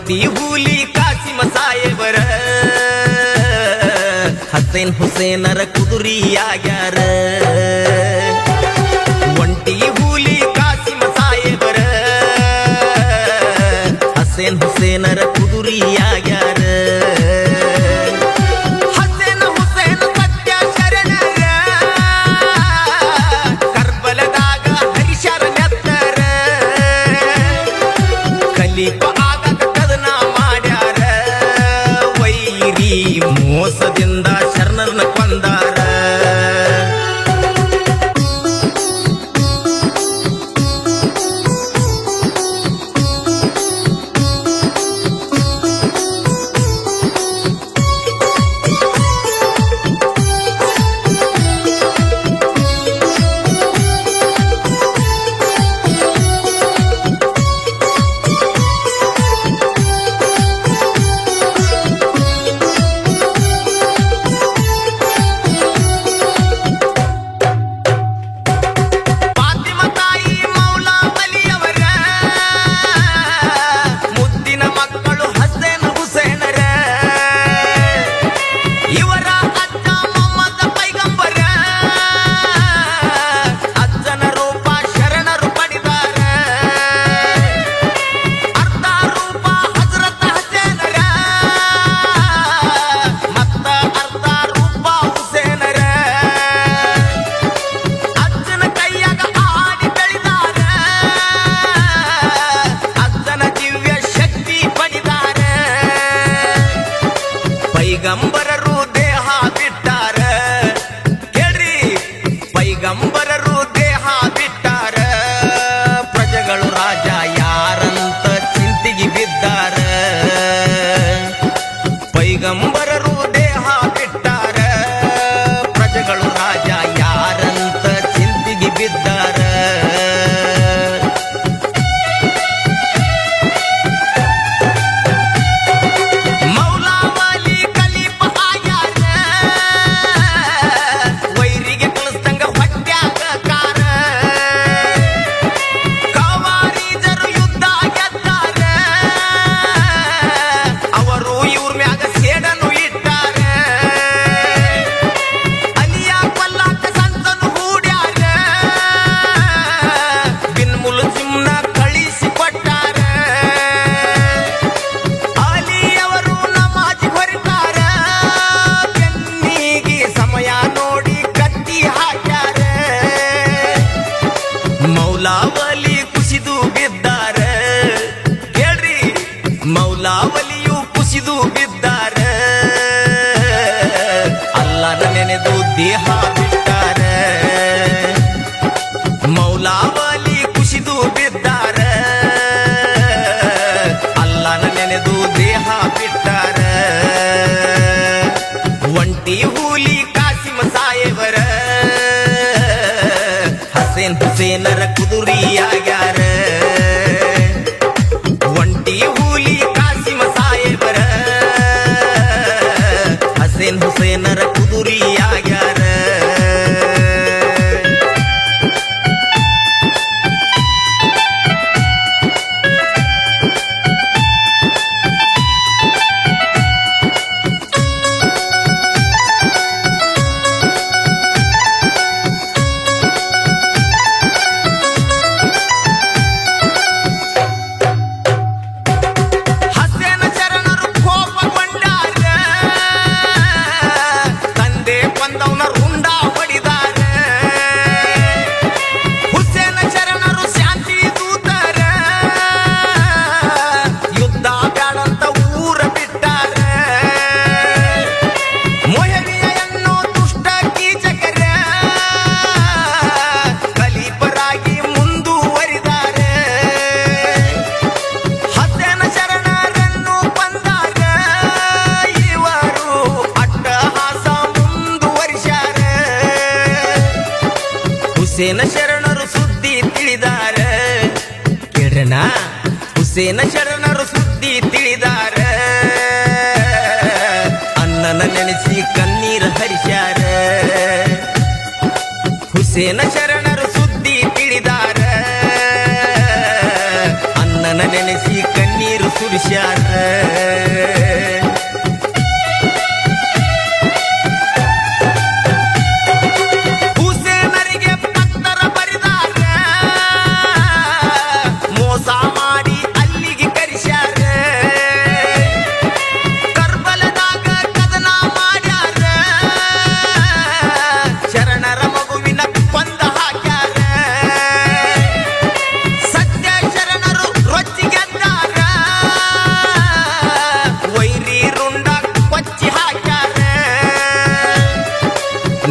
ಒಂಟಿ ಹೂಲಿ ಕಾಸಿಮ ಸಾಯೇಬರ ಹಸೇನ್ ಹುಸೇನರ ಕುದುರಿಯಾಗ್ಯಾರ ಒಂಟಿ ಹೂಲಿ ಕಾಸಿಮ ಸಾಯೇಬರ ಹಸೇನ್ ಹುಸೇನರ ಕುದುರಿಯಾಗ್ಯಾರ ಮೋಸದಿಂದ ಶರಣರನ್ನ ಕೊಂದಾರ ಪೈಗಂಬರರು ದೇಹ ಬಿಟ್ಟಾರ ಕೇಳ್ರಿ ಪೈಗಂಬರರು ದೇಹ ಬಿಟ್ಟಾರ ಪ್ರಜೆಗಳು ರಾಜ ಯಾರಂತ ಚಿಂತಿಗೆ ಬಿದ್ದಾರ ಪೈಗಂಬರರು ದೇಹ ಬಿಟ್ಟಾರ ಪ್ರಜೆಗಳು ರಾಜ ಯಾರಂತ ಚಿಂತಿಗೆ ಬಿದ್ದಾರ ಮೌಲಾವಲಿ ಕುಸಿದು ಬಿದ್ದಾರ ಕೇಳ್ರಿ ಮೌಲಾವಲಿಯು ಕುಸಿದು ಬಿದ್ದಾರ ಅಲ್ಲನ ನೆನೆದು ದೇಹ ಬಿಟ್ಟಾರ ಮೌಲಾವಲಿ ಕುಸಿದು ಬಿದ್ದಾರ ಅಲ್ಲನ ನೆನೆದು ದೇಹ ಬಿಟ್ಟಾರ ಒಂಟಿ ಹೂಲಿ ಕಾಸಿಮ ಸಾಯೇಬರ ಹಸೇನ್ ಹುಸೇನರ ಕುದುರಿಯಾಗ್ಯಾರ ಒಂಟಿ ಹೂಲಿ ಕಾಸಿಮ ಸಾಯೇಬರ ಹಸೇನ್ ಹುಸೇನರ ಕುದುರಿಯಾಗ್ಯಾರ ಹುಸೇನ ಶರಣರು ಸುದ್ದಿ ತಿಳಿದಾರ ಕೇಳ್ರಣ ಹುಸೇನ ಶರಣರು ಸುದ್ದಿ ತಿಳಿದಾರ ಅಣ್ಣನ ನೆನೆಸಿ ಕಣ್ಣೀರ ಹರಿಸ್ಯಾರ ಹುಸೇನ ಶರಣರು ಸುದ್ದಿ ತಿಳಿದಾರ ಅಣ್ಣನ ನೆನೆಸಿ ಕಣ್ಣೀರ ಕಣ್ಣೀರು ಸುರಿಸ್ಯಾರ ಹುಸೇನರಿಗೆ ಪತ್ರ ಬರಿದಾರ ಮೋಸ ಮಾಡಿ ಅಲ್ಲಿಗೆ ಕರೆಸ್ಯಾರ ಕರ್ಬಲದಾಗ ಕದನ ಮಾಡ್ಯಾರ ಶರಣರ ಮಗುವಿನ ಕೊಂದ ಹಾಕ್ಯಾರ ಸತ್ಯ ಶರಣರು ರೊಚ್ಚಿಗೆದ್ದಾರ ವೈರಿ ರುಂಡ ಕೊಚ್ಚಿ ಹಾಕ್ಯಾರ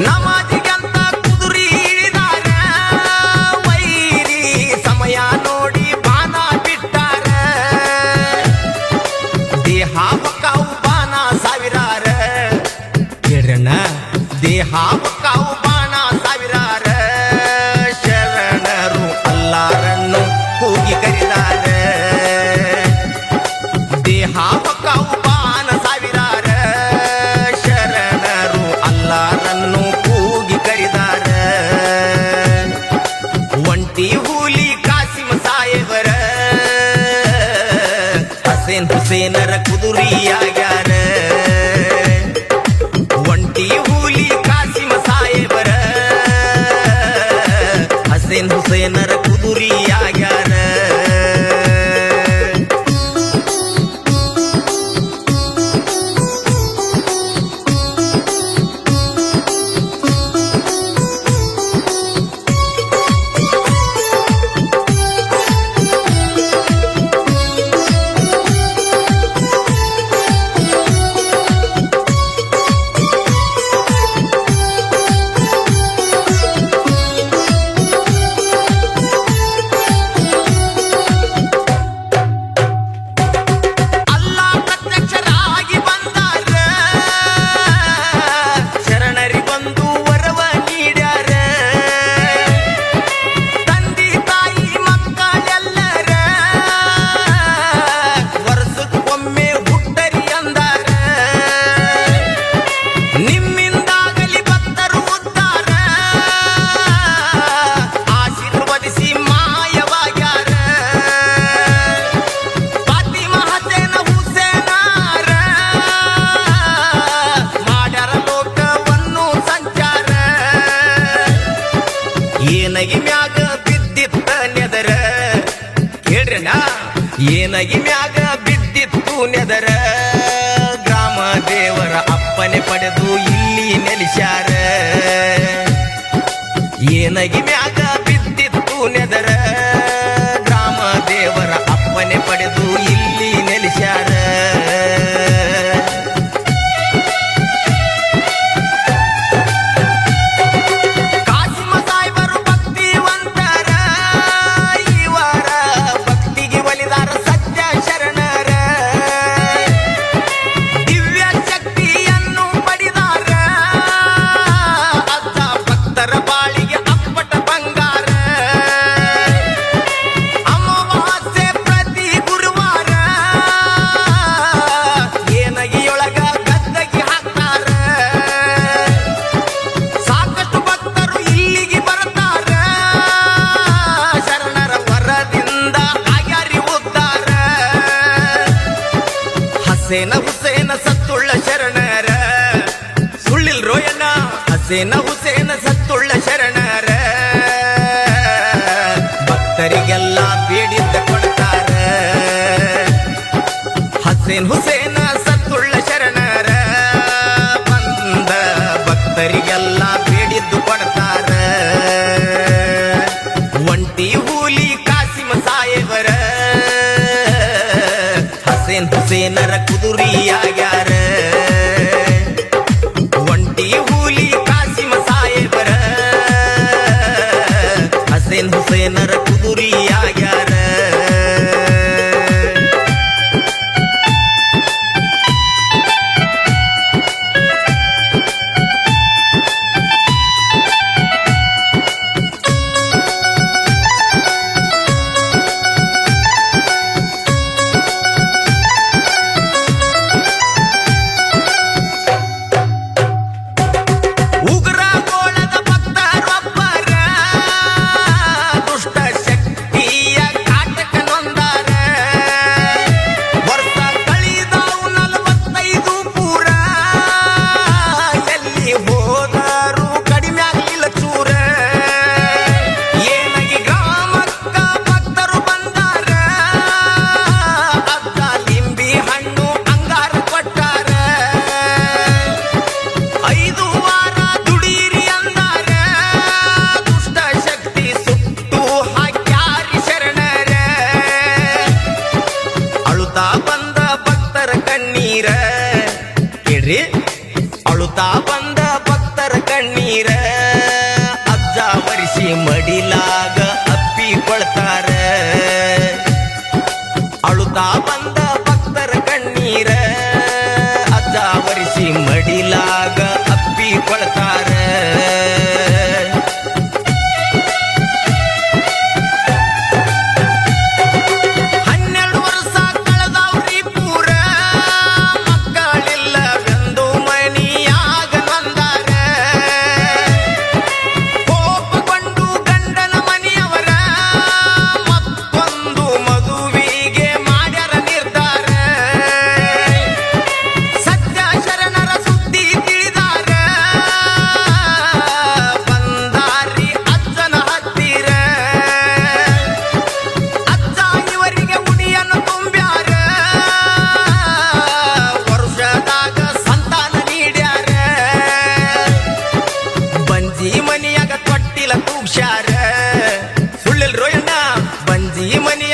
ನಮಾಜಿಗಂತ ಕುದುರಿ ಇಳಿದಾರ ವೈರಿ ಸಮಯ ನೋಡಿ ಬಾಣ ಬಿಟ್ಟಾರ ದೇಹ ಹೊಕ್ಕಾವು ಬಾಣ ಸಾವಿರಾರ ಕೇಳ್ರಣ್ಣ ದೇಹ ಹೊಕ್ಕಾವು ಬಾಣ ಸಾವಿರಾರ ಶರಣರು ಅಲ್ಲಾರನ್ನು ಕೂಗಿ ಕರೆದಾರ ದೇಹ ಹೊಕ್ಕಾವು ಬಾಣ ಸಾವಿರಾರ ಶರಣರು ಅಲ್ಲಾರನ್ನು ಕೂಗಿ ಕರೆದಾರ ಒಂಟಿ ಹೂಲಿ ಕಾಸಿಮ ಸಾಹೇಬರ ಹಸೇನ್ ಹುಸೇನರ ಕುದುರಿಯಾಗ್ಯಾರ ಒಂಟಿ ಹೂಲಿ ಕಾಸಿಮ ಸಾಹೇಬರ ಹಸೇನ್ ಹುಸೇನರ ಕುದುರಿಯಾಗ್ಯಾರ ಅಲ್ಲಾ ಪ್ರತ್ಯಕ್ಷರಾಗಿ ಬಂದಾರ ಶರಣರಿಗೊಂದು ವರವ ನೀಡ್ಯಾರ ತಂದೆ ತಾಯಿ ಮಕ್ಕಳೆಲ್ಲರ ವರ್ಷಕ್ಕೊಮ್ಮೆ ಹುಟ್ಟರಿ ಅಂದಾರ ನಿಮ್ಮಿಂದಾಗಲಿ ಭಕ್ತರು ಉದ್ಧಾರ ಆಶೀರ್ವದಿಸಿ ಮಾಯವಾಗ್ಯಾರ ಫಾತಿಮಾ ಹಸೇನ ಹುಸೇನಾರ ಮಾಡ್ಯಾರ ಲೋಕವನ್ನು ಸಂಚಾರ ಏನಗಿ ಮ್ಯಾಗ ಬಿದ್ದಿತ್ತ ನೆದರ ಕೇಳ್ರಣ್ಣ ಏನಗಿ ಮ್ಯಾಗ ಬಿದ್ದಿತ್ತು ನೆದರ ಗ್ರಾಮ ದೇವರ ಅಪ್ಪನೆ ಪಡೆದು ಇಲ್ಲಿ ನೆಲೆಸ್ಯಾರ ಏನಗಿ ಮ್ಯಾಗ ಬಿದ್ದಿತ್ತು ನೆದರ ಗ್ರಾಮ ದೇವರ ಅಪ್ಪನೆ ಪಡೆದು ಇಲ್ಲಿ ನೆಲೆಸ್ಯಾರ ಕಾಸಿಮ ಸಾಹೇಬರು ಭಕ್ತಿವಂತರ ಇವರ ಭಕ್ತಿಗೆ ಒಲಿದಾರ ಸತ್ಯ ಶರಣರ ದಿವ್ಯ ಶಕ್ತಿಯನ್ನು ಪಡೆದಾರ ಅತ್ತ ಭಕ್ತರ ಬಾಳಿಗೆ ಅಪ್ಪಟ ಬಂಗಾರ ಅಮಾವಾಸ್ಯೆ ಪ್ರತಿ ಗುರುವಾರ ಏನಗಿಯೊಳಗ ಗದ್ದಗಿ ಹಾಕ್ತಾರ ಸಾಕಷ್ಟು ಭಕ್ತರು ಇಲ್ಲಿಗೆ ಬರ್ತಾರ ಶರಣರ ವರದಿಂದ ಆಗ್ಯಾರಿ ಉದ್ಧಾರ ಹಸೇನ ಹುಸೇನ ಸತ್ತುಳ್ಳ ಶರಣರ ಸುಳ್ಳಿಲ್ ರೋಯಣ್ಣ ಹಸೇನ ಹುಸೇನ ಸತ್ತುಳ್ಳ ಶರಣರ ಭಕ್ತರಿಗೆಲ್ಲ ಬೇಡಿದ್ದ ಕೊಡ್ತಾರ ಹಸೇನ್ ಹುಸೇನ ಸತ್ತುಳ್ಳ ಶರಣರ ಬಂದ ಭಕ್ತರಿಗೆಲ್ಲ ಬೇಡಿದ್ದು ಕೊಡ್ತಾರ ಒಂಟಿ ಹೂಲಿ ಕಾಸಿಮ ಸಾಹೇಬರ ಹಸೇನ್ ಹುಸೇನರ ಕುದುರಿಯಾಗ್ಯಾರ ಒಂಟಿ ಹೂಲಿ ಕಾಸಿಮ ಸಾಹೇಬರ ಹಸೇನ್ ಹುಸೇನರ ಕುದುರಿಯಾಗ್ಯಾರ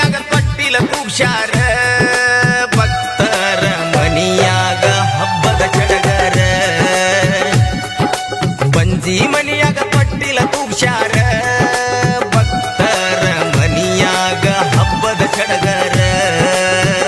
ಮನಿಯಾಗ ತೊಟ್ಟಿಲ ತೂಗ್ಸ್ಯಾರ ಭಕ್ತರ ಮನಿಯಾಗ ಹಬ್ಬದ ಚಡಗರ ಬಂಜಿ ಮನಿಯಾಗ ತೊಟ್ಟಿಲ ತೂಗ್ಸ್ಯಾರ ಭಕ್ತರ ಮನಿಯಾಗ ಹಬ್ಬದ ಚಡಗರ